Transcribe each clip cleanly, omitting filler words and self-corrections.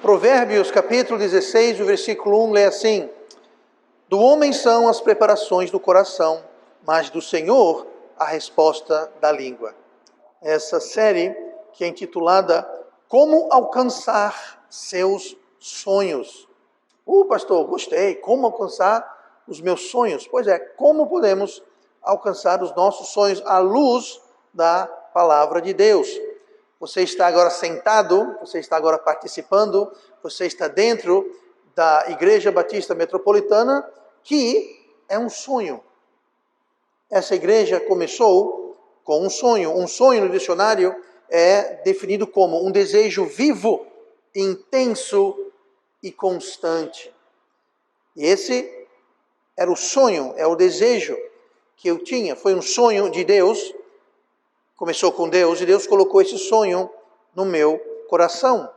Provérbios capítulo 16, o versículo 1 lê assim: do homem são as preparações do coração, mas do Senhor a resposta da língua. Essa série que é intitulada Como Alcançar Seus Sonhos. Pastor, gostei. Como alcançar os meus sonhos? Pois é, como podemos alcançar os nossos sonhos à luz da palavra de Deus? Você está agora sentado, você está agora participando, você está dentro da Igreja Batista Metropolitana, que é um sonho. Essa igreja começou com um sonho. Um sonho no dicionário é definido como um desejo vivo, intenso e constante. E esse era o sonho, é o desejo que eu tinha. Foi um sonho de Deus. Começou com Deus e Deus colocou esse sonho no meu coração.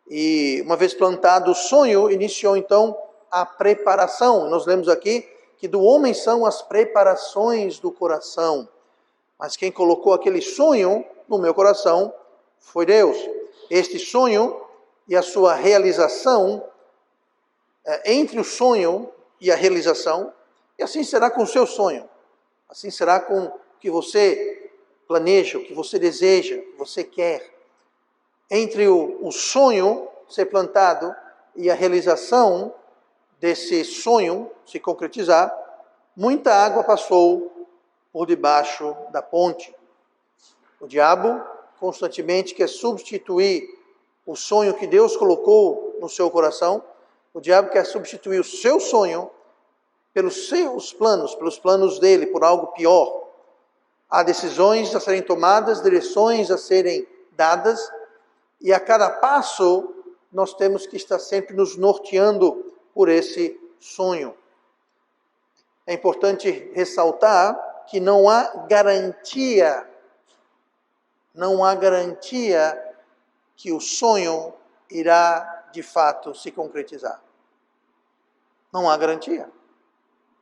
E uma vez plantado o sonho, iniciou então a preparação. Nós lemos aqui que do homem são as preparações do coração. Mas quem colocou aquele sonho no meu coração foi Deus. Este sonho e a sua realização, entre o sonho e a realização, e assim será com o seu sonho. Assim será com o que você planeja, o que você deseja, o que você quer. Entre o sonho ser plantado e a realização desse sonho se concretizar, muita água passou por debaixo da ponte. O diabo constantemente quer substituir o sonho que Deus colocou no seu coração. O diabo quer substituir o seu sonho pelos seus planos, pelos planos dele, por algo pior. Há decisões a serem tomadas, direções a serem dadas, e a cada passo nós temos que estar sempre nos norteando por esse sonho. É importante ressaltar que não há garantia que o sonho irá de fato se concretizar. Não há garantia.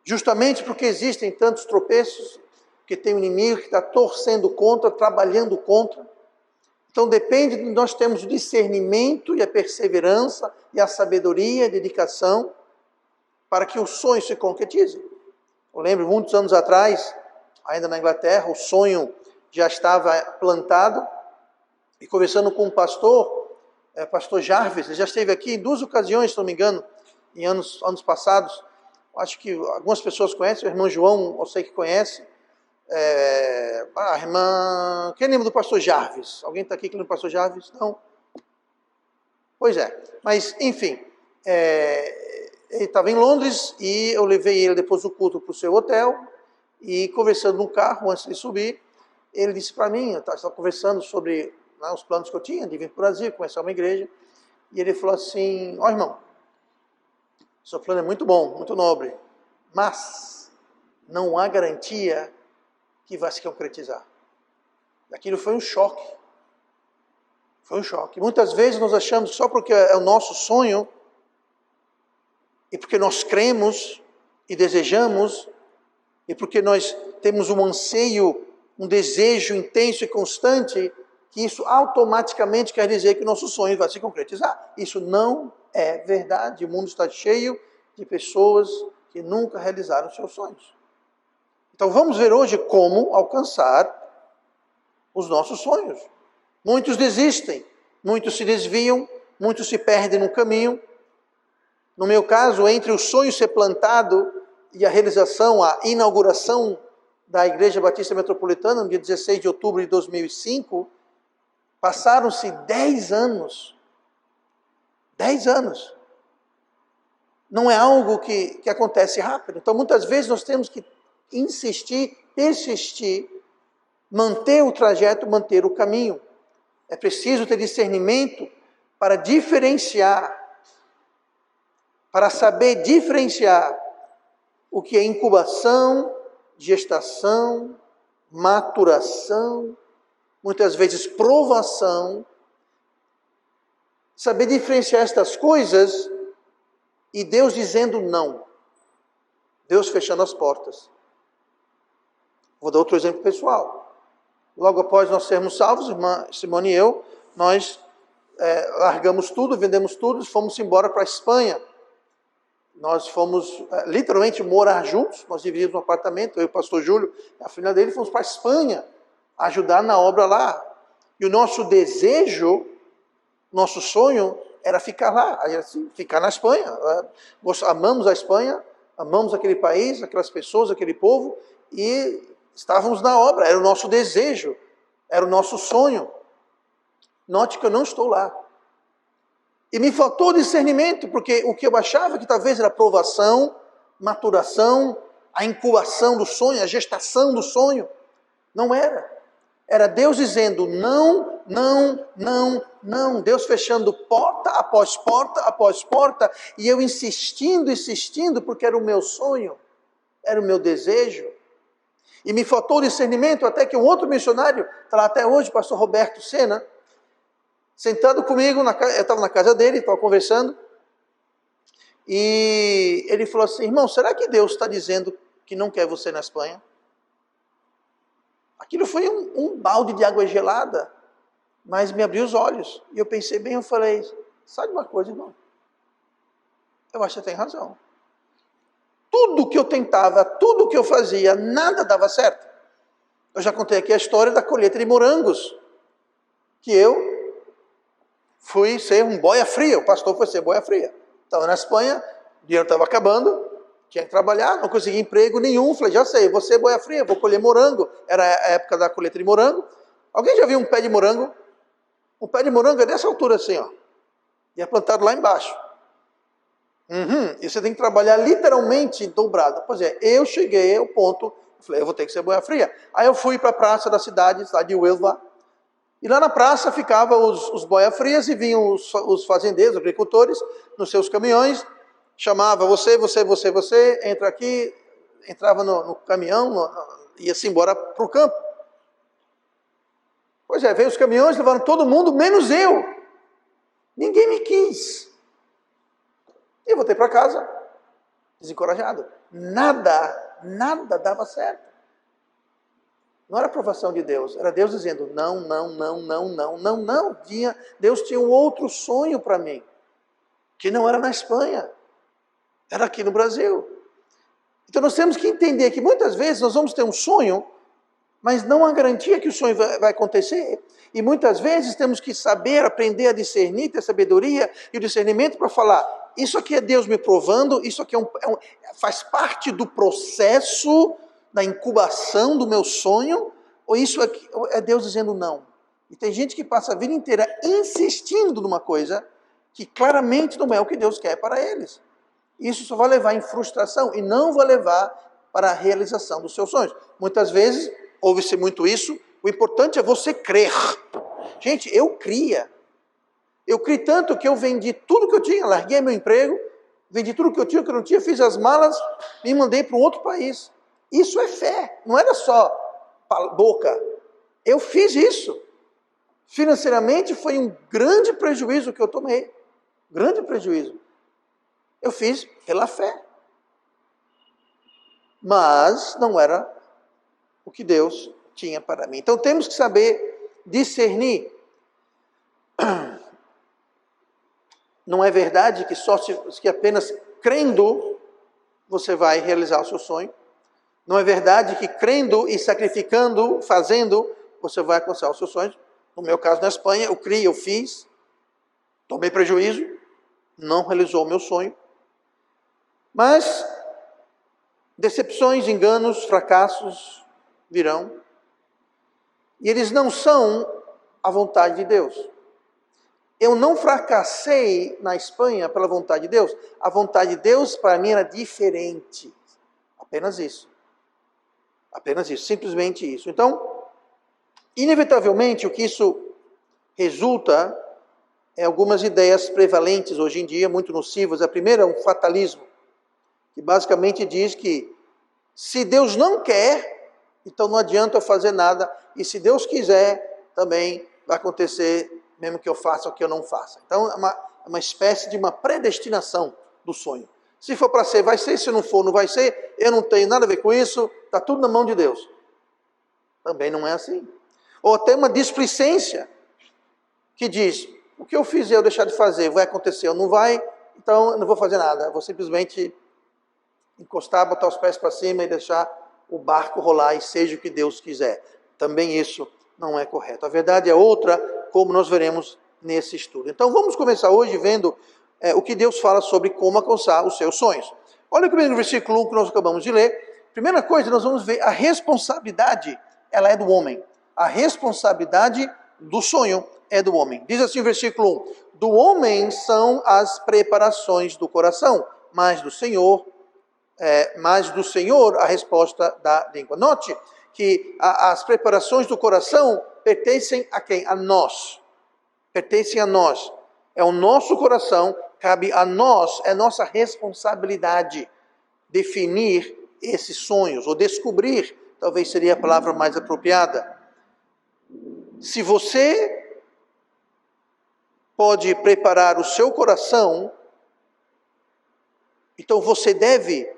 Justamente porque existem tantos tropeços, que tem um inimigo que está torcendo contra, trabalhando contra. Então depende de nós termos o discernimento e a perseverança e a sabedoria e a dedicação para que o sonho se concretize. Eu lembro, muitos anos atrás, ainda na Inglaterra, o sonho já estava plantado, e conversando com um pastor, pastor Jarvis, ele já esteve aqui em 2 ocasiões, se não me engano, em anos passados. Acho que algumas pessoas conhecem, o irmão João, eu sei que conhece. A irmã... Quem lembra do pastor Jarvis? Alguém está aqui que lembra do pastor Jarvis? Não? Pois é. Mas, enfim, ele estava em Londres e eu levei ele depois do culto para o seu hotel e conversando no carro, antes de subir, ele disse para mim, eu estava conversando sobre os planos que eu tinha de vir para o Brasil, começar uma igreja, e ele falou assim: ó irmão, seu plano é muito bom, muito nobre, mas não há garantia que vai se concretizar. Aquilo foi um choque. Foi um choque. Muitas vezes nós achamos que só porque é o nosso sonho, e porque nós cremos e desejamos, e porque nós temos um anseio, um desejo intenso e constante, que isso automaticamente quer dizer que o nosso sonho vai se concretizar. Isso não é verdade. O mundo está cheio de pessoas que nunca realizaram seus sonhos. Então vamos ver hoje como alcançar os nossos sonhos. Muitos desistem, muitos se desviam, muitos se perdem no caminho. No meu caso, entre o sonho ser plantado e a realização, a inauguração da Igreja Batista Metropolitana, no dia 16 de outubro de 2005, passaram-se 10 anos. 10 anos. Não é algo que acontece rápido. Então muitas vezes nós temos que insistir, persistir, manter o trajeto, manter o caminho. É preciso ter discernimento para diferenciar, para saber diferenciar o que é incubação, gestação, maturação, muitas vezes provação. Saber diferenciar estas coisas e Deus dizendo não. Deus fechando as portas. Vou dar outro exemplo pessoal. Logo após nós sermos salvos, irmã Simone e eu, nós largamos tudo, vendemos tudo e fomos embora para a Espanha. Nós fomos literalmente morar juntos, nós dividimos um apartamento, eu e o pastor Júlio, a filha dele, fomos para a Espanha, ajudar na obra lá. E o nosso desejo, nosso sonho, era ficar lá, ficar na Espanha. Nós amamos a Espanha, amamos aquele país, aquelas pessoas, aquele povo, e estávamos na obra, era o nosso desejo, era o nosso sonho. Note que eu não estou lá. E me faltou discernimento, porque o que eu achava que talvez era provação, maturação, a incubação do sonho, a gestação do sonho, não era. Era Deus dizendo não, não, não, não. Deus fechando porta após porta após porta, e eu insistindo, insistindo, porque era o meu sonho, era o meu desejo. E me faltou discernimento, até que um outro missionário, está lá até hoje, pastor Roberto Sena, sentado comigo, eu estava na casa dele, estava conversando, e ele falou assim: irmão, será que Deus está dizendo que não quer você na Espanha? Aquilo foi um balde de água gelada, mas me abriu os olhos, e eu pensei bem, eu falei: sabe uma coisa, irmão? Eu acho que você tem razão. Tudo que eu tentava, tudo que eu fazia, nada dava certo. Eu já contei aqui a história da colheita de morangos, que eu fui ser um boia fria, o pastor foi ser boia fria. Estava na Espanha, o dinheiro estava acabando, tinha que trabalhar, não consegui emprego nenhum. Falei: já sei, vou ser boia fria, vou colher morango. Era a época da colheita de morango. Alguém já viu um pé de morango? Um pé de morango é dessa altura assim, ó. E é plantado lá embaixo. E você tem que trabalhar literalmente dobrado. Pois é, eu cheguei ao ponto, falei: eu vou ter que ser boia fria. Aí eu fui para a praça da cidade de Huelva. E lá na praça ficavam os boia-frias e vinham os fazendeiros, os agricultores, nos seus caminhões, chamava você, entra aqui, entrava no caminhão, ia-se embora para o campo. Pois é, veio os caminhões, levaram todo mundo, menos eu. Ninguém me quis. Eu voltei para casa, desencorajado. Nada dava certo. Não era aprovação de Deus, era Deus dizendo não, não, não, não, não, não, não. Deus tinha um outro sonho para mim, que não era na Espanha, era aqui no Brasil. Então nós temos que entender que muitas vezes nós vamos ter um sonho, mas não há garantia que o sonho vai acontecer. E muitas vezes temos que saber, aprender a discernir, ter sabedoria e o discernimento para falar: isso aqui é Deus me provando, isso aqui faz parte do processo da incubação do meu sonho, ou isso é Deus dizendo não. E tem gente que passa a vida inteira insistindo numa coisa que claramente não é o que Deus quer para eles. Isso só vai levar em frustração e não vai levar para a realização dos seus sonhos. Muitas vezes, ouve-se muito isso, o importante é você crer. Gente, eu cria. Eu criei tanto que eu vendi tudo que eu tinha, larguei meu emprego, vendi tudo que eu tinha, que eu não tinha, fiz as malas, me mandei para um outro país. Isso é fé, não era só boca. Eu fiz isso. Financeiramente foi um grande prejuízo que eu tomei. Grande prejuízo. Eu fiz pela fé. Mas não era o que Deus tinha para mim. Então temos que saber discernir. Não é verdade que apenas crendo você vai realizar o seu sonho. Não é verdade que crendo e sacrificando, fazendo, você vai alcançar os seus sonhos. No meu caso, na Espanha, eu criei, eu fiz, tomei prejuízo, não realizou o meu sonho. Mas decepções, enganos, fracassos virão. E eles não são a vontade de Deus. Eu não fracassei na Espanha pela vontade de Deus. A vontade de Deus para mim era diferente. Apenas isso. Apenas isso, simplesmente isso. Então, inevitavelmente, o que isso resulta é algumas ideias prevalentes hoje em dia, muito nocivas. A primeira é um fatalismo, que basicamente diz que se Deus não quer, então não adianta eu fazer nada, e se Deus quiser, também vai acontecer, mesmo que eu faça ou que eu não faça. Então, é uma espécie de uma predestinação do sonho. Se for para ser, vai ser. Se não for, não vai ser. Eu não tenho nada a ver com isso. Está tudo na mão de Deus. Também não é assim. Ou até uma displicência que diz: o que eu fizer ou deixar de fazer vai acontecer ou não vai, então eu não vou fazer nada. Eu vou simplesmente encostar, botar os pés para cima e deixar o barco rolar e seja o que Deus quiser. Também isso não é correto. A verdade é outra, como nós veremos nesse estudo. Então vamos começar hoje vendo o que Deus fala sobre como alcançar os seus sonhos. Olha comigo no versículo 1 que nós acabamos de ler. Primeira coisa, nós vamos ver a responsabilidade, ela é do homem. A responsabilidade do sonho é do homem. Diz assim o versículo 1: do homem são as preparações do coração, mas do Senhor a resposta da língua. Note que as preparações do coração pertencem a quem? A nós. Pertencem a nós. É o nosso coração, cabe a nós, é nossa responsabilidade definir esses sonhos, ou descobrir, talvez seria a palavra mais apropriada. Se você pode preparar o seu coração, então você deve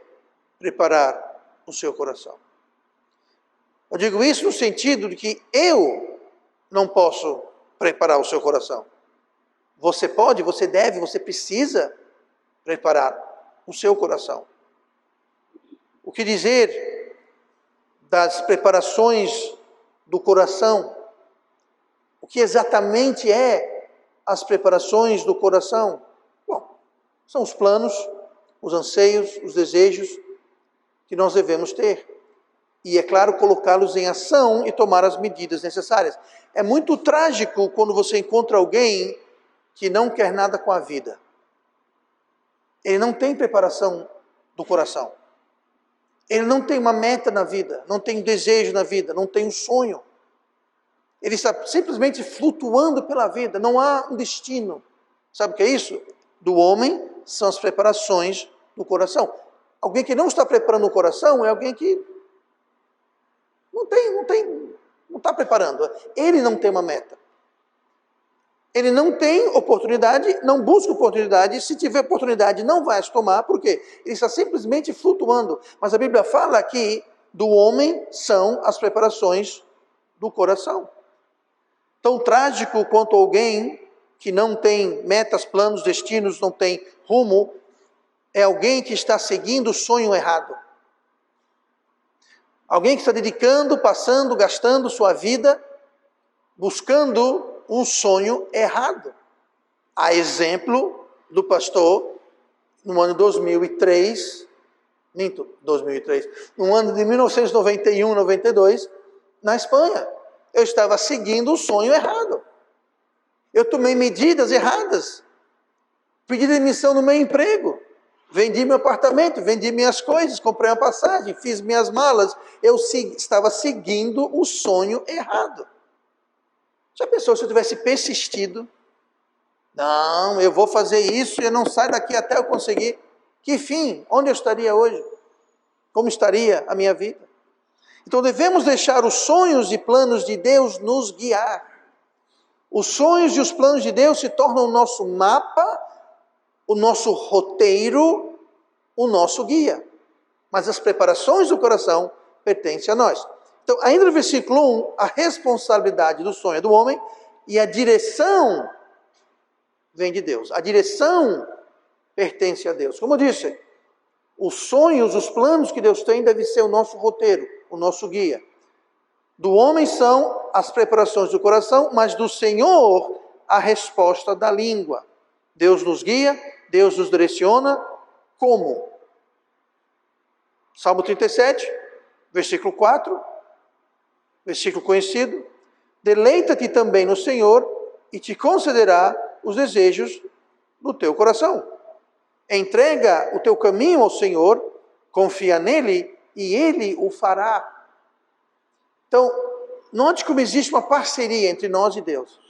preparar o seu coração. Eu digo isso no sentido de que eu não posso preparar o seu coração. Você pode, você deve, você precisa preparar o seu coração. O que dizer das preparações do coração? O que exatamente é as preparações do coração? Bom, são os planos, os anseios, os desejos que nós devemos ter. E, é claro, colocá-los em ação e tomar as medidas necessárias. É muito trágico quando você encontra alguém que não quer nada com a vida. Ele não tem preparação do coração. Ele não tem uma meta na vida, não tem um desejo na vida, não tem um sonho. Ele está simplesmente flutuando pela vida, não há um destino. Sabe o que é isso? Do homem são as preparações do coração. Alguém que não está preparando o coração é alguém que não está preparando. Ele não tem uma meta. Ele não tem oportunidade, não busca oportunidade. Se tiver oportunidade, não vai as tomar. Por quê? Ele está simplesmente flutuando. Mas a Bíblia fala que do homem são as preparações do coração. Tão trágico quanto alguém que não tem metas, planos, destinos, não tem rumo, é alguém que está seguindo o sonho errado. Alguém que está dedicando, passando, gastando sua vida buscando um sonho errado. A exemplo do pastor no ano de 2003, no ano de 1991, 92, na Espanha. Eu estava seguindo o sonho errado. Eu tomei medidas erradas. Pedi demissão no meu emprego. Vendi meu apartamento, vendi minhas coisas, comprei uma passagem, fiz minhas malas. Eu estava seguindo o sonho errado. Já pensou se eu tivesse persistido? Não, eu vou fazer isso e eu não saio daqui até eu conseguir. Que fim? Onde eu estaria hoje? Como estaria a minha vida? Então devemos deixar os sonhos e planos de Deus nos guiar. Os sonhos e os planos de Deus se tornam o nosso mapa, o nosso roteiro, o nosso guia. Mas as preparações do coração pertencem a nós. Então, ainda no versículo 1, a responsabilidade do sonho é do homem e a direção vem de Deus. A direção pertence a Deus. Como eu disse, os sonhos, os planos que Deus tem devem ser o nosso roteiro, o nosso guia. Do homem são as preparações do coração, mas do Senhor a resposta da língua. Deus nos guia, Deus nos direciona. Como? Salmo 37, versículo 4, versículo conhecido. Deleita-te também no Senhor e te concederá os desejos do teu coração. Entrega o teu caminho ao Senhor, confia nele e ele o fará. Então, note como existe uma parceria entre nós e Deus.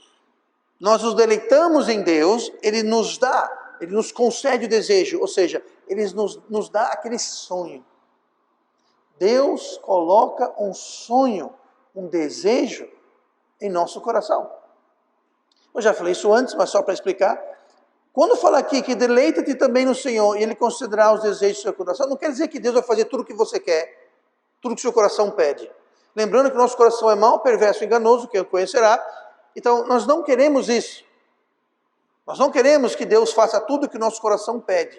Nós nos deleitamos em Deus, Ele nos dá, Ele nos concede o desejo, ou seja, Ele nos dá aquele sonho. Deus coloca um sonho, um desejo em nosso coração. Eu já falei isso antes, mas só para explicar. Quando fala aqui que deleita-te também no Senhor e Ele considerará os desejos do seu coração, não quer dizer que Deus vai fazer tudo o que você quer, tudo o que o seu coração pede. Lembrando que o nosso coração é mau, perverso e enganoso, quem o conhecerá. Então, nós não queremos isso. Nós não queremos que Deus faça tudo o que o nosso coração pede.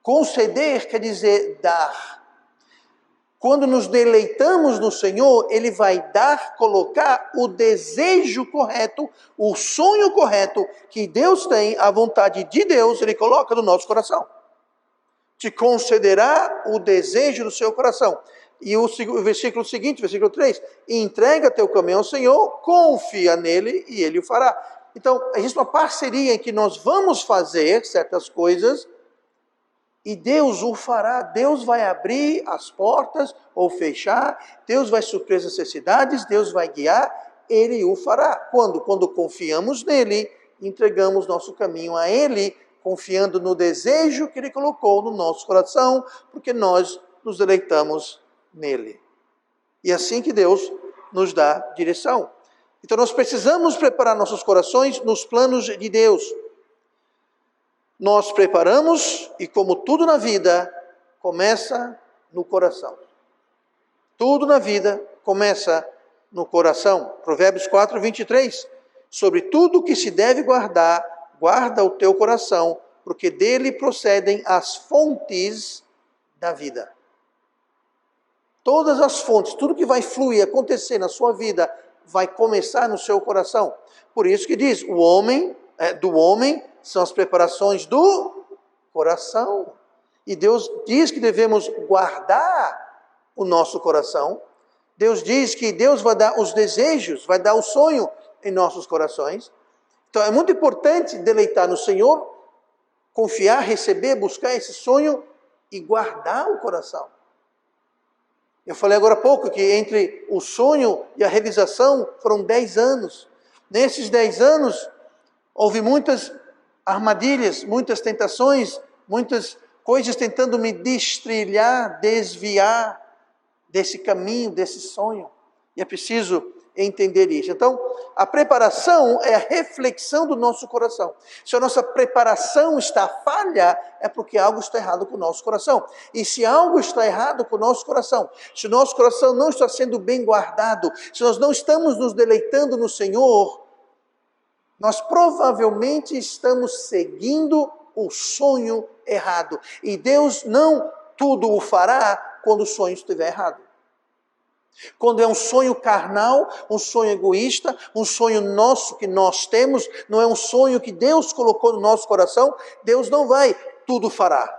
Conceder quer dizer dar. Quando nos deleitamos no Senhor, Ele vai dar, colocar o desejo correto, o sonho correto que Deus tem, a vontade de Deus, Ele coloca no nosso coração. Te concederá o desejo do seu coração. E o versículo seguinte, versículo 3, entrega teu caminho ao Senhor, confia nele e Ele o fará. Então, existe uma parceria em que nós vamos fazer certas coisas e Deus o fará. Deus vai abrir as portas ou fechar, Deus vai suprir as necessidades, Deus vai guiar, Ele o fará. Quando? Quando confiamos nele, entregamos nosso caminho a Ele, confiando no desejo que Ele colocou no nosso coração, porque nós nos deleitamos nele. E é assim que Deus nos dá direção. Então nós precisamos preparar nossos corações nos planos de Deus. Nós preparamos e, como tudo na vida, começa no coração. Tudo na vida começa no coração. Provérbios 4, 23. Sobre tudo que se deve guardar, guarda o teu coração, porque dele procedem as fontes da vida. Todas as fontes, tudo que vai fluir, acontecer na sua vida, vai começar no seu coração. Por isso que diz, do homem são as preparações do coração. E Deus diz que devemos guardar o nosso coração. Deus diz que Deus vai dar os desejos, vai dar o sonho em nossos corações. Então é muito importante deleitar no Senhor, confiar, receber, buscar esse sonho e guardar o coração. Eu falei agora há pouco que entre o sonho e a realização foram 10 anos. Nesses 10 anos, houve muitas armadilhas, muitas tentações, muitas coisas tentando me destrilhar, desviar desse caminho, desse sonho. E é preciso entender isso. Então, a preparação é a reflexão do nosso coração. Se a nossa preparação está falha, é porque algo está errado com o nosso coração. E se algo está errado com o nosso coração, se o nosso coração não está sendo bem guardado, se nós não estamos nos deleitando no Senhor, nós provavelmente estamos seguindo o sonho errado. E Deus não tudo o fará quando o sonho estiver errado. Quando é um sonho carnal, um sonho egoísta, um sonho nosso que nós temos, não é um sonho que Deus colocou no nosso coração, Deus não vai tudo fará.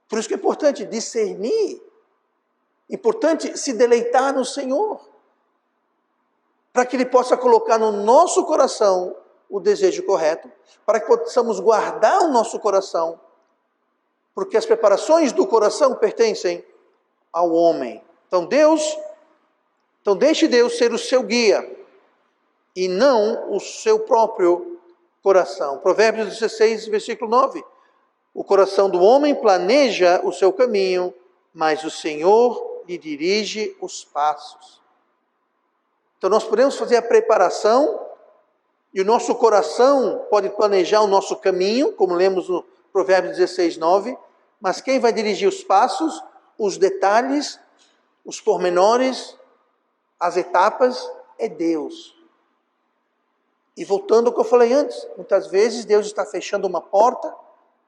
Por isso que é importante discernir, importante se deleitar no Senhor, para que Ele possa colocar no nosso coração o desejo correto, para que possamos guardar o nosso coração, porque as preparações do coração pertencem ao homem. Então deixe Deus ser o seu guia e não o seu próprio coração. Provérbios 16, versículo 9. O coração do homem planeja o seu caminho, mas o Senhor lhe dirige os passos. Então nós podemos fazer a preparação e o nosso coração pode planejar o nosso caminho, como lemos no Provérbios 16, 9, mas quem vai dirigir os passos, os detalhes, os pormenores, as etapas, é Deus. E voltando ao que eu falei antes, muitas vezes Deus está fechando uma porta,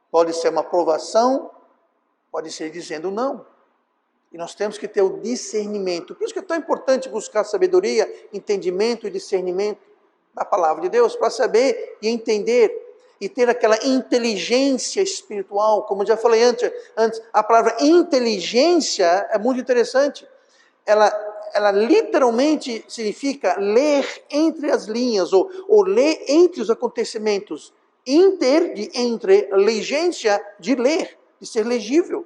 pode ser uma aprovação, pode ser dizendo não. E nós temos que ter o discernimento. Por isso que é tão importante buscar sabedoria, entendimento e discernimento da palavra de Deus, para saber e entender e ter aquela inteligência espiritual. Como eu já falei antes, a palavra inteligência é muito interessante. Ela literalmente significa ler entre as linhas, ou ler entre os acontecimentos. De entre, legência de ler, de ser legível.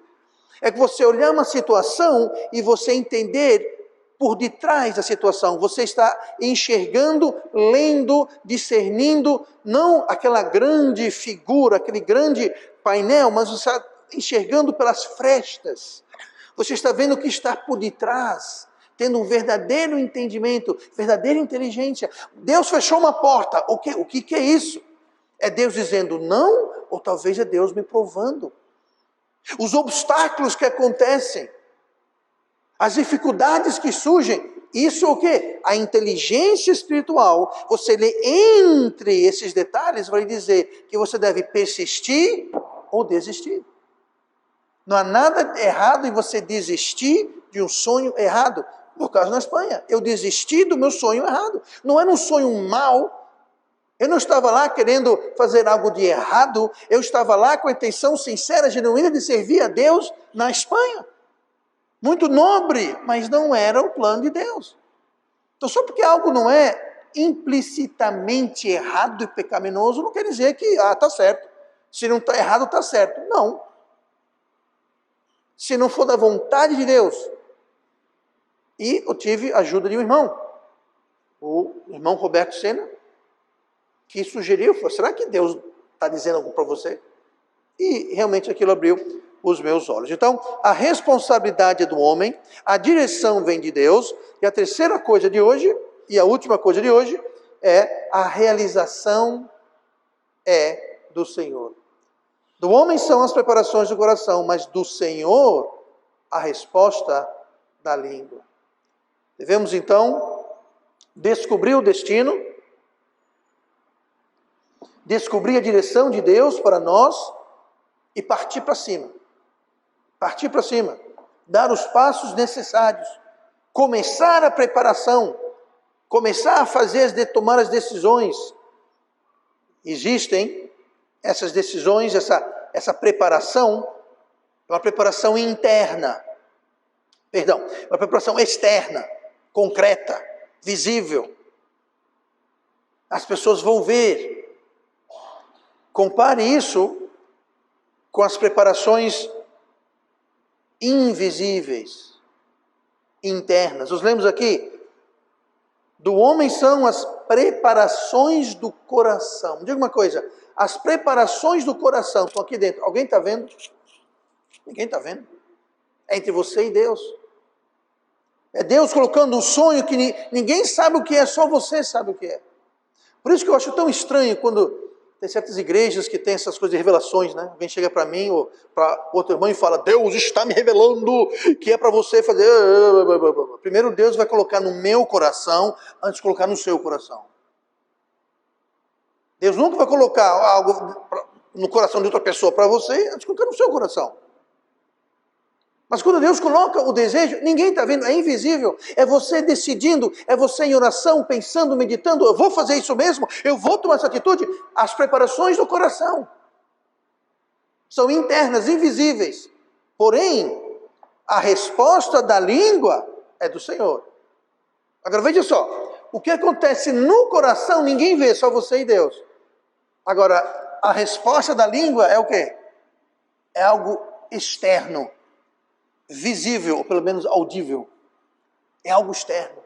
É que você olhar uma situação e você entender por detrás da situação. Você está enxergando, lendo, discernindo, não aquela grande figura, aquele grande painel, mas você está enxergando pelas frestas. Você está vendo o que está por detrás, tendo um verdadeiro entendimento, verdadeira inteligência. Deus fechou uma porta. O que é isso? É Deus dizendo não, ou talvez é Deus me provando. Os obstáculos que acontecem, as dificuldades que surgem, Isso é o quê? A inteligência espiritual. Você lê entre esses detalhes, vai dizer que você deve persistir ou desistir. Não há nada errado em você desistir de um sonho errado. No caso na Espanha, eu desisti do meu sonho errado. Não era um sonho mau. Eu não estava lá querendo fazer algo de errado. Eu estava lá com a intenção sincera, genuína de servir a Deus na Espanha. Muito nobre, mas não era o plano de Deus. Então, só porque algo não é implicitamente errado e pecaminoso, não quer dizer que, está certo. Se não está errado, está certo. Não. Se não for da vontade de Deus. E eu tive a ajuda de um irmão, o irmão Roberto Sena, que sugeriu, falou, será que Deus está dizendo algo para você? E realmente aquilo abriu os meus olhos. Então, a responsabilidade é do homem, a direção vem de Deus, e a terceira coisa de hoje, e a última coisa de hoje, é a realização é do Senhor. Do homem são as preparações do coração, mas do Senhor a resposta da língua. Devemos então descobrir o destino, descobrir a direção de Deus para nós e partir para cima. Partir para cima, dar os passos necessários, começar a preparação, começar a fazer, tomar as decisões. Existem essas decisões, essa preparação, uma preparação interna, uma preparação externa, concreta, visível. As pessoas vão ver. Compare isso com as preparações invisíveis, internas. Nós lemos aqui, do homem são as preparações do coração. Diga uma coisa, as preparações do coração estão aqui dentro. Alguém está vendo? Ninguém está vendo. É entre você e Deus. É Deus colocando um sonho que ninguém sabe o que é, só você sabe o que é. Por isso que eu acho tão estranho quando tem certas igrejas que tem essas coisas de revelações, né? Alguém chega para mim ou para outro irmão e fala, Deus está me revelando que é para você fazer... Primeiro Deus vai colocar no meu coração antes de colocar no seu coração. Deus nunca vai colocar algo no coração de outra pessoa para você antes de colocar no seu coração. Mas quando Deus coloca o desejo, ninguém está vendo, é invisível. É você decidindo, é você em oração, pensando, meditando, eu vou fazer isso mesmo, eu vou tomar essa atitude. As preparações do coração são internas, invisíveis. Porém, a resposta da língua é do Senhor. Agora veja só, o que acontece no coração ninguém vê, só você e Deus. Agora, a resposta da língua é o quê? É algo externo. Visível, ou pelo menos audível. É algo externo.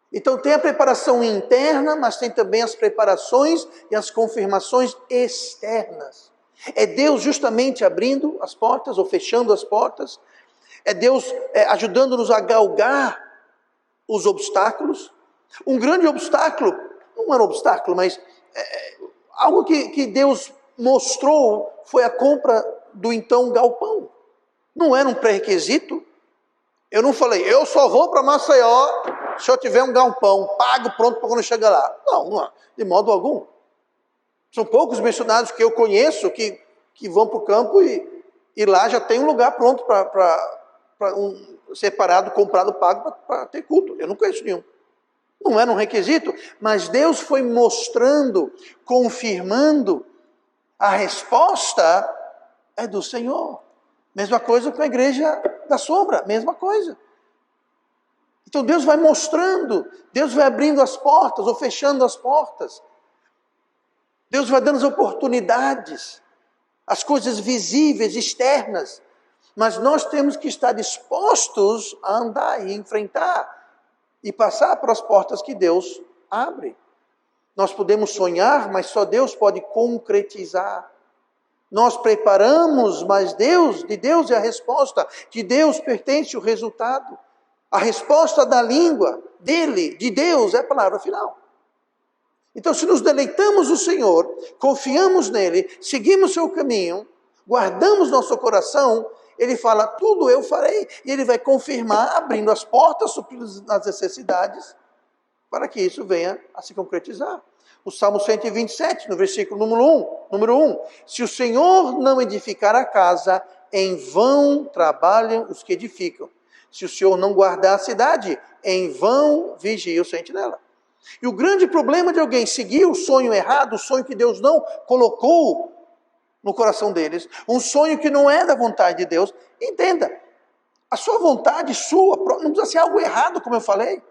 Então tem a preparação interna, mas tem também as preparações e as confirmações externas. É Deus justamente abrindo as portas ou fechando as portas. É Deus ajudando-nos a galgar os obstáculos. Um grande obstáculo, não era um obstáculo, mas algo que Deus mostrou foi a compra do então galpão. Não era um pré-requisito. Eu não falei, eu só vou para Maceió se eu tiver um galpão, pago, pronto para quando chegar lá. Não, de modo algum. São poucos missionários que eu conheço que vão para o campo e lá já tem um lugar pronto para separado, comprado, pago para ter culto. Eu não conheço nenhum. Não era um requisito, mas Deus foi mostrando, confirmando, a resposta é do Senhor. Mesma coisa com a igreja da sombra, mesma coisa. Então Deus vai mostrando, Deus vai abrindo as portas ou fechando as portas. Deus vai dando as oportunidades, as coisas visíveis, externas. Mas nós temos que estar dispostos a andar e enfrentar e passar para as portas que Deus abre. Nós podemos sonhar, mas só Deus pode concretizar. Nós preparamos, mas de Deus é a resposta, de Deus pertence o resultado. A resposta da língua, de Deus, é a palavra final. Então, se nos deleitamos no Senhor, confiamos nele, seguimos seu caminho, guardamos nosso coração, ele fala, tudo eu farei. E ele vai confirmar, abrindo as portas, suprindo as necessidades, para que isso venha a se concretizar. O Salmo 127, no versículo número 1. Se o Senhor não edificar a casa, em vão trabalham os que edificam. Se o Senhor não guardar a cidade, em vão vigia o sentinela. E o grande problema de alguém seguir o sonho errado, o sonho que Deus não colocou no coração deles, um sonho que não é da vontade de Deus, entenda, a sua vontade, não precisa ser algo errado, como eu falei,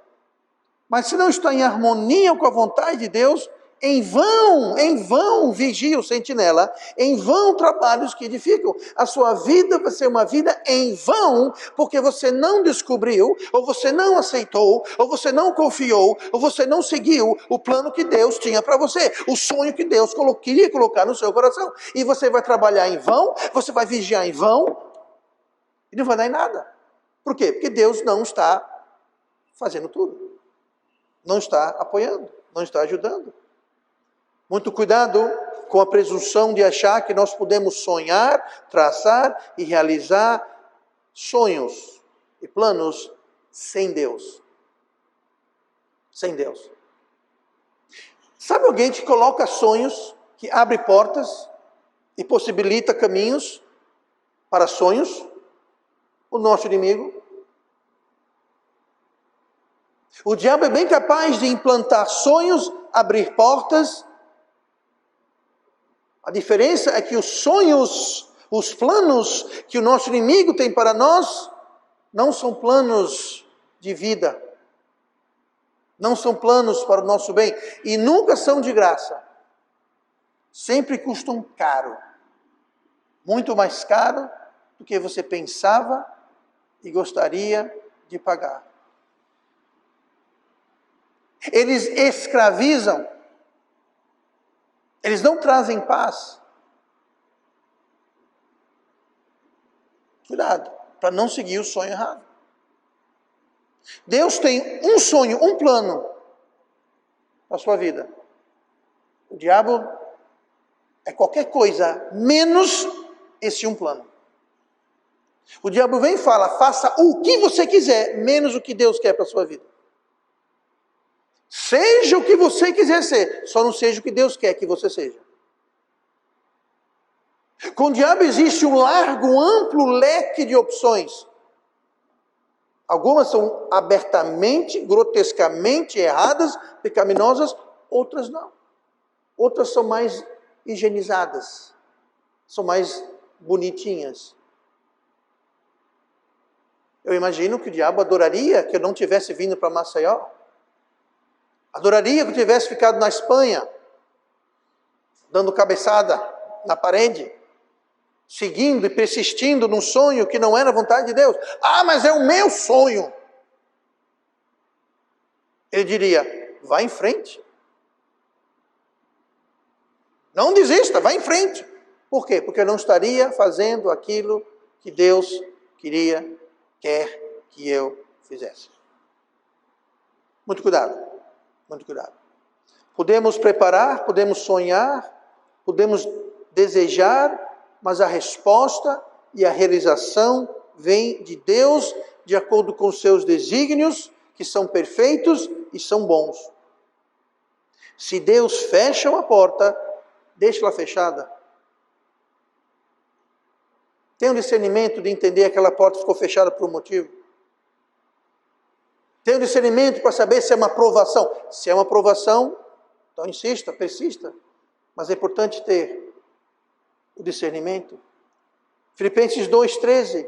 mas se não está em harmonia com a vontade de Deus, em vão vigia o sentinela, em vão trabalham os que edificam. A sua vida vai ser uma vida em vão, porque você não descobriu, ou você não aceitou, ou você não confiou, ou você não seguiu o plano que Deus tinha para você, o sonho que Deus queria colocar no seu coração. E você vai trabalhar em vão, você vai vigiar em vão, e não vai dar em nada. Por quê? Porque Deus não está fazendo tudo. Não está apoiando, não está ajudando. Muito cuidado com a presunção de achar que nós podemos sonhar, traçar e realizar sonhos e planos sem Deus. Sem Deus. Sabe alguém que coloca sonhos, que abre portas e possibilita caminhos para sonhos? O nosso inimigo. O diabo é bem capaz de implantar sonhos, abrir portas. A diferença é que os sonhos, os planos que o nosso inimigo tem para nós, não são planos de vida. Não são planos para o nosso bem. E nunca são de graça. Sempre custam caro. Muito mais caro do que você pensava e gostaria de pagar. Eles escravizam. Eles não trazem paz. Cuidado, para não seguir o sonho errado. Deus tem um sonho, um plano para a sua vida. O diabo é qualquer coisa, menos esse um plano. O diabo vem e fala, faça o que você quiser, menos o que Deus quer para a sua vida. Seja o que você quiser ser, só não seja o que Deus quer que você seja. Com o diabo existe um largo, amplo leque de opções. Algumas são abertamente, grotescamente erradas, pecaminosas, outras não. Outras são mais higienizadas, são mais bonitinhas. Eu imagino que o diabo adoraria que eu não tivesse vindo para Maceió. Adoraria que eu tivesse ficado na Espanha, dando cabeçada na parede, seguindo e persistindo num sonho que não era a vontade de Deus. Ah, mas é o meu sonho. Ele diria, vá em frente. Não desista, vá em frente. Por quê? Porque eu não estaria fazendo aquilo que Deus quer que eu fizesse. Muito cuidado. Muito cuidado. Podemos preparar, podemos sonhar, podemos desejar, mas a resposta e a realização vem de Deus, de acordo com os seus desígnios, que são perfeitos e são bons. Se Deus fecha uma porta, deixa-la fechada. Tem um discernimento de entender que aquela porta ficou fechada por um motivo. Tem um discernimento para saber se é uma aprovação. Se é uma aprovação, então insista, persista. Mas é importante ter o discernimento. Filipenses 2,13.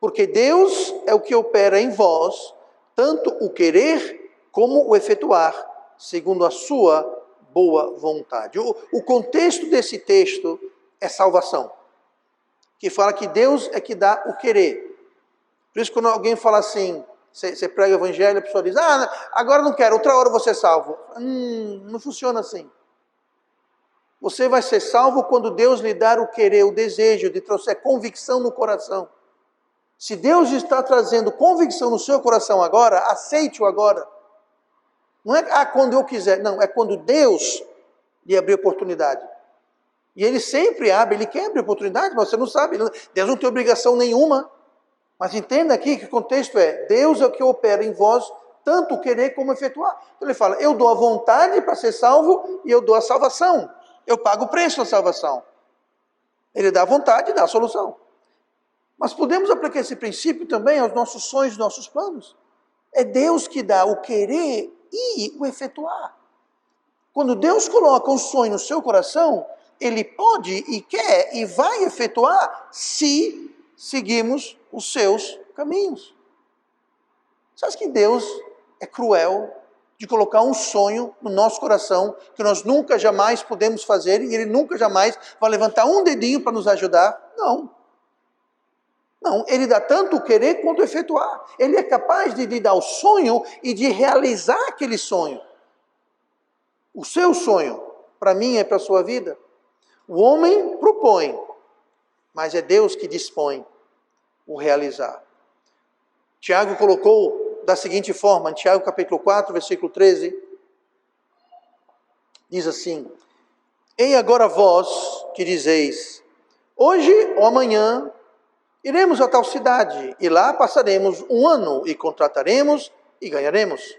Porque Deus é o que opera em vós, tanto o querer como o efetuar, segundo a sua boa vontade. O contexto desse texto é salvação. Que fala que Deus é que dá o querer. Por isso, quando alguém fala assim, você prega o evangelho, a pessoa diz, agora não quero, outra hora você é salvo. Não funciona assim. Você vai ser salvo quando Deus lhe dar o querer, o desejo, de trouxer convicção no coração. Se Deus está trazendo convicção no seu coração agora, aceite-o agora. Não é quando eu quiser, não, é quando Deus lhe abrir oportunidade. E ele sempre abre, ele quer abrir oportunidade, mas você não sabe, Deus não tem obrigação nenhuma. Mas entenda aqui que o contexto é, Deus é o que opera em vós, tanto querer como efetuar. Então ele fala, eu dou a vontade para ser salvo e eu dou a salvação. Eu pago o preço da salvação. Ele dá a vontade e dá a solução. Mas podemos aplicar esse princípio também aos nossos sonhos, nossos planos. É Deus que dá o querer e o efetuar. Quando Deus coloca um sonho no seu coração, Ele pode e quer e vai efetuar se seguimos os seus caminhos. Você acha que Deus é cruel de colocar um sonho no nosso coração que nós nunca jamais podemos fazer e Ele nunca jamais vai levantar um dedinho para nos ajudar? Não. Não, Ele dá tanto o querer quanto o efetuar. Ele é capaz de lhe dar o sonho e de realizar aquele sonho. O seu sonho, para mim e para a sua vida. O homem propõe, mas é Deus que dispõe o realizar. Tiago colocou da seguinte forma, em Tiago capítulo 4, versículo 13, diz assim, ei agora vós que dizeis, hoje ou amanhã iremos a tal cidade, e lá passaremos um ano, e contrataremos e ganharemos.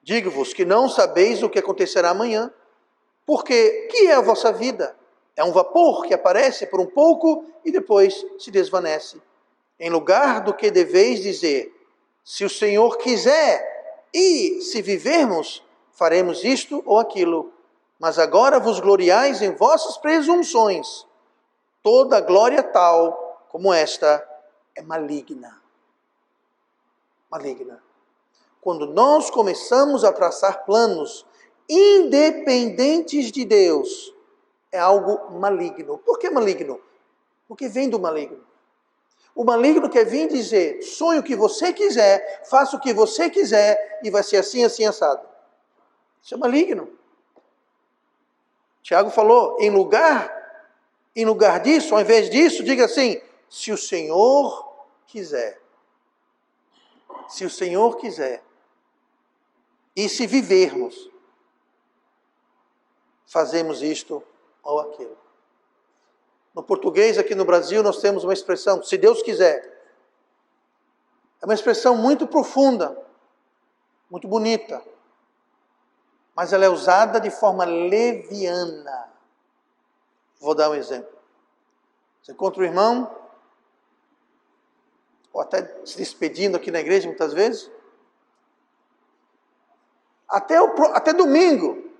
Digo-vos que não sabeis o que acontecerá amanhã, porque que é a vossa vida? É um vapor que aparece por um pouco e depois se desvanece. Em lugar do que deveis dizer, se o Senhor quiser, e se vivermos, faremos isto ou aquilo. Mas agora vos gloriais em vossas presunções. Toda glória tal como esta é maligna. Maligna. Quando nós começamos a traçar planos independentes de Deus, é algo maligno. Por que maligno? Porque vem do maligno. O maligno quer vir dizer, sonhe o que você quiser, faça o que você quiser, e vai ser assim, assim, assado. Isso é maligno. Tiago falou, em lugar disso, ao invés disso, diga assim, se o Senhor quiser. Se o Senhor quiser. E se vivermos, fazemos isto ou aquilo. No português, aqui no Brasil, nós temos uma expressão, se Deus quiser. É uma expressão muito profunda, muito bonita. Mas ela é usada de forma leviana. Vou dar um exemplo. Você encontra um irmão, ou até se despedindo aqui na igreja muitas vezes, até domingo,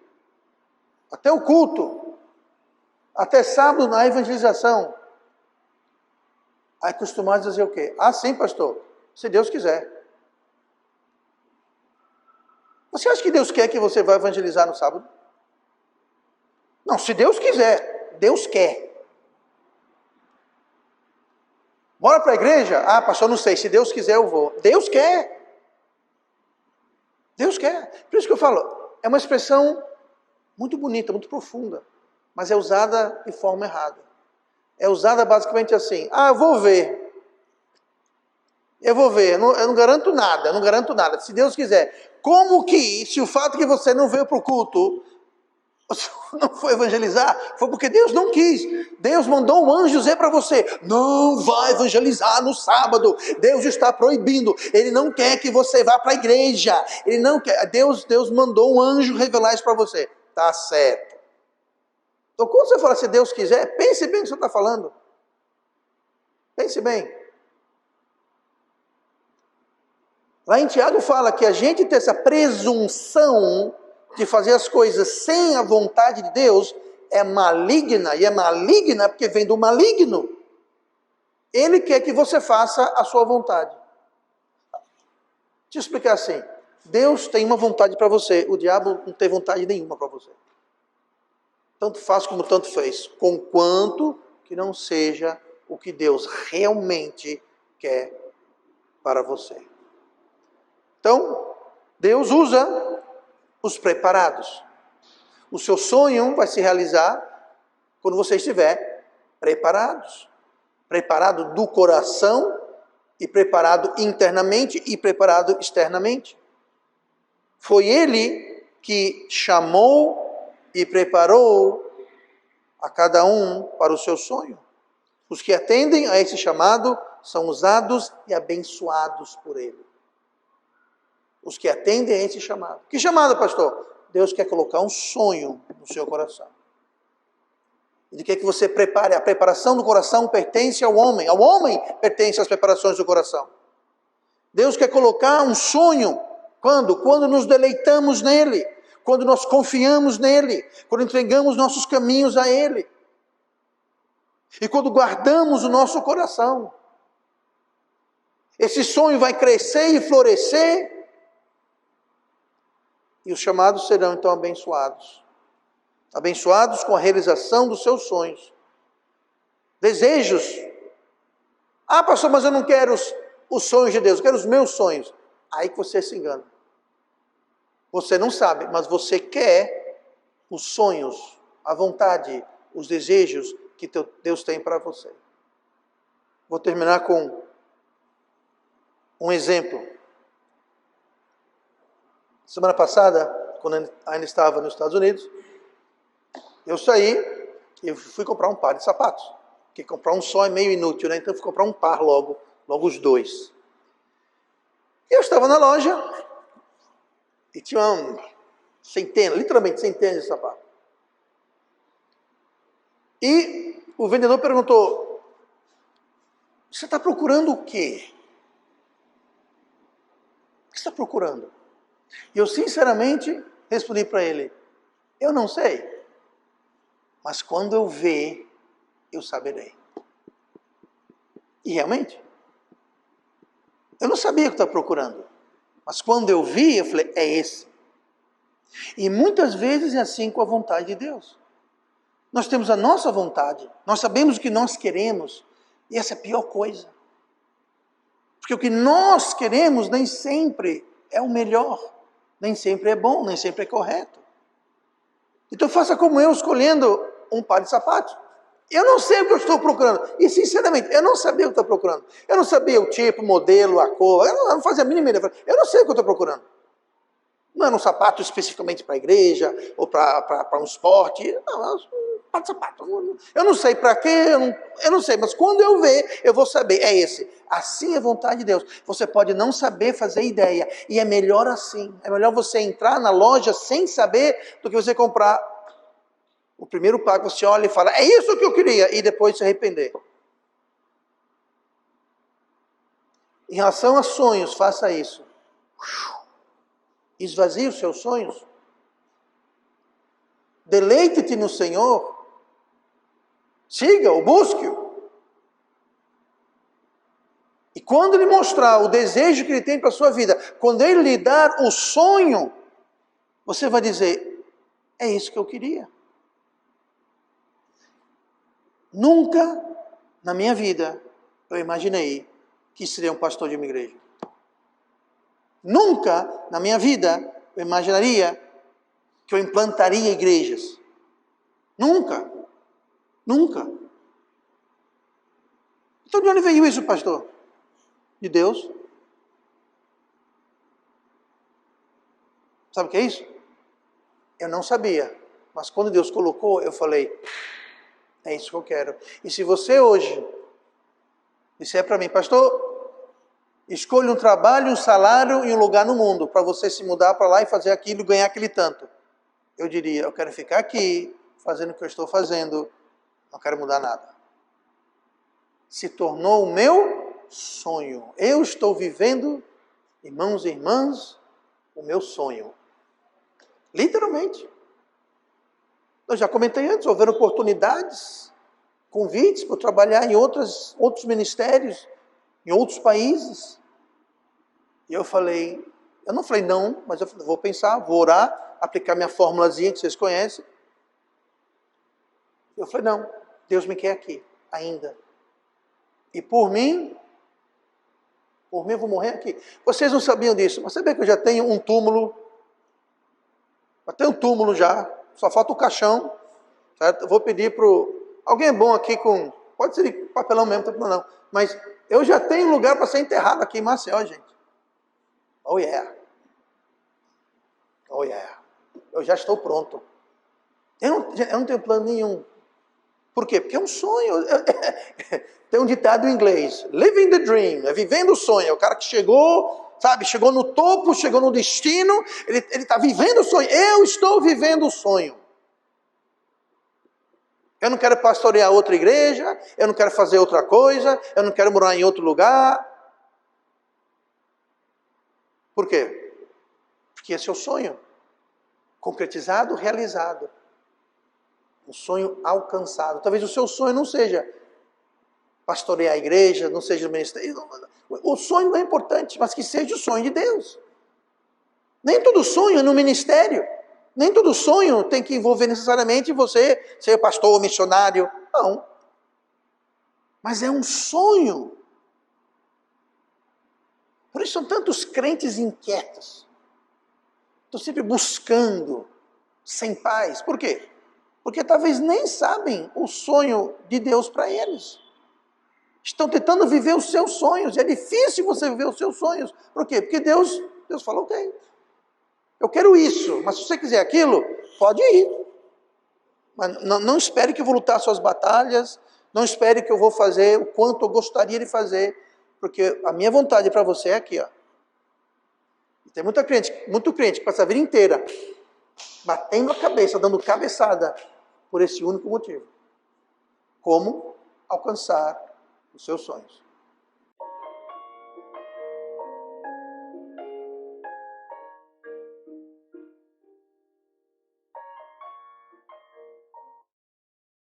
até o culto, até sábado na evangelização. Aí costumar dizer o quê? Ah, sim, pastor, se Deus quiser. Você acha que Deus quer que você vá evangelizar no sábado? Não, se Deus quiser, Deus quer. Bora para a igreja? Ah, pastor, não sei, se Deus quiser eu vou. Deus quer. Deus quer. Por isso que eu falo, é uma expressão muito bonita, muito profunda, mas é usada de forma errada. É usada basicamente assim, ah, eu vou ver. Eu vou ver, eu não garanto nada, se Deus quiser. Como que, se o fato que você não veio para o culto, você não foi evangelizar, foi porque Deus não quis. Deus mandou um anjo dizer para você, não vai evangelizar no sábado. Deus está proibindo. Ele não quer que você vá para a igreja. Ele não quer. Deus mandou um anjo revelar isso para você. Tá certo. Então quando você fala se Deus quiser, pense bem no que você está falando. Pense bem. Lá em Tiago fala que a gente tem essa presunção de fazer as coisas sem a vontade de Deus é maligna, e é maligna porque vem do maligno. Ele quer que você faça a sua vontade. Deixa eu explicar assim, Deus tem uma vontade para você, o diabo não tem vontade nenhuma para você. Tanto faz como tanto fez, conquanto que não seja o que Deus realmente quer para você. Então, Deus usa os preparados. O seu sonho vai se realizar quando você estiver preparados. Preparado do coração, e preparado internamente, e preparado externamente. Foi Ele que chamou e preparou a cada um para o seu sonho. Os que atendem a esse chamado são usados e abençoados por Ele. Os que atendem a esse chamado. Que chamado, pastor? Deus quer colocar um sonho no seu coração. Ele quer que você prepare. A preparação do coração pertence ao homem. Ao homem pertence as preparações do coração. Deus quer colocar um sonho. Quando? Quando nos deleitamos nele. Quando nós confiamos nele. Quando entregamos nossos caminhos a Ele. E quando guardamos o nosso coração. Esse sonho vai crescer e florescer. E os chamados serão então abençoados. Abençoados com a realização dos seus sonhos. Desejos. Ah, pastor, mas eu não quero os sonhos de Deus, eu quero os meus sonhos. Aí que você se engana. Você não sabe, mas você quer os sonhos, a vontade, os desejos que Deus tem para você. Vou terminar com um exemplo. Semana passada, quando ainda estava nos Estados Unidos, eu saí e fui comprar um par de sapatos. Porque comprar um só é meio inútil, né? Então eu fui comprar um par logo os dois. Eu estava na loja e tinha centenas, literalmente centenas de sapatos. E o vendedor perguntou: você está procurando o quê? O que você está procurando? E eu sinceramente respondi para ele: eu não sei. Mas quando eu ver, eu saberei. E realmente, eu não sabia o que estava procurando. Mas quando eu vi, eu falei, é esse. E muitas vezes é assim com a vontade de Deus. Nós temos a nossa vontade. Nós sabemos o que nós queremos. E essa é a pior coisa. Porque o que nós queremos nem sempre é o melhor. Nem sempre é bom, nem sempre é correto. Então faça como eu, escolhendo um par de sapatos. Eu não sei o que eu estou procurando. E sinceramente, eu não sabia o que eu estou procurando. Eu não sabia o tipo, o modelo, a cor. Eu não fazia a mínima ideia. Eu não sei o que eu estou procurando. Não era um sapato especificamente para a igreja, ou para um esporte. Não, um par de sapato. Eu não sei para quê, eu não sei. Mas quando eu ver, eu vou saber. É esse. Assim é a vontade de Deus. Você pode não saber fazer ideia. E é melhor assim. É melhor você entrar na loja sem saber do que você comprar o primeiro par que você olha e fala, é isso que eu queria, e depois se arrepender. Em relação a sonhos, faça isso. Esvazie os seus sonhos. Deleite-te no Senhor. Siga-o, busque-o. E quando Ele mostrar o desejo que Ele tem para a sua vida, quando Ele lhe dar o sonho, você vai dizer, é isso que eu queria. Nunca na minha vida eu imaginei que seria um pastor de uma igreja. Nunca na minha vida eu imaginaria que eu implantaria igrejas. Nunca. Nunca. Então de onde veio isso, pastor? De Deus. Sabe o que é isso? Eu não sabia. Mas quando Deus colocou, eu falei, é isso que eu quero. E se você hoje disser para mim, pastor, escolha um trabalho, um salário e um lugar no mundo para você se mudar para lá e fazer aquilo e ganhar aquele tanto. Eu diria, eu quero ficar aqui fazendo o que eu estou fazendo, não quero mudar nada. Se tornou o meu sonho. Eu estou vivendo, irmãos e irmãs, o meu sonho. Literalmente. Eu já comentei antes, houveram oportunidades, convites para trabalhar em outros ministérios, em outros países. E eu não falei não, mas eu falei, vou pensar, vou orar, aplicar minha formulazinha que vocês conhecem. Eu falei, não, Deus me quer aqui, ainda. E por mim eu vou morrer aqui. Vocês não sabiam disso, mas sabia que eu já tenho um túmulo? Eu tenho um túmulo já, só falta o caixão. Certo? Eu vou pedir para alguém é bom aqui com, pode ser de papelão mesmo, não, mas eu já tenho lugar para ser enterrado aqui em Maceió, gente. Oh yeah. Oh yeah. Eu já estou pronto. Eu não tenho plano nenhum. Por quê? Porque é um sonho. Tem um ditado em inglês, living the dream, é vivendo o sonho. É o cara que chegou, sabe, chegou no topo, chegou no destino, ele está vivendo o sonho. Eu estou vivendo o sonho. Eu não quero pastorear outra igreja, eu não quero fazer outra coisa, eu não quero morar em outro lugar. Por quê? Porque esse é o sonho. Concretizado, realizado. Um sonho alcançado. Talvez o seu sonho não seja pastorear a igreja, não seja o ministério. O sonho não é importante, mas que seja o sonho de Deus. Nem todo sonho é no ministério. Nem todo sonho tem que envolver necessariamente você ser pastor ou missionário. Não. Mas é um sonho. Por isso são tantos crentes inquietos. Estão sempre buscando, sem paz. Por quê? Porque talvez nem sabem o sonho de Deus para eles. Estão tentando viver os seus sonhos. E é difícil você viver os seus sonhos. Por quê? Porque Deus falou, ok, eu quero isso, mas se você quiser aquilo, pode ir. Mas não espere que eu vou lutar suas batalhas, não espere que eu vou fazer o quanto eu gostaria de fazer, porque a minha vontade para você é aqui, ó. E tem muito crente que passa a vida inteira batendo a cabeça, dando cabeçada, por esse único motivo. Como alcançar os seus sonhos.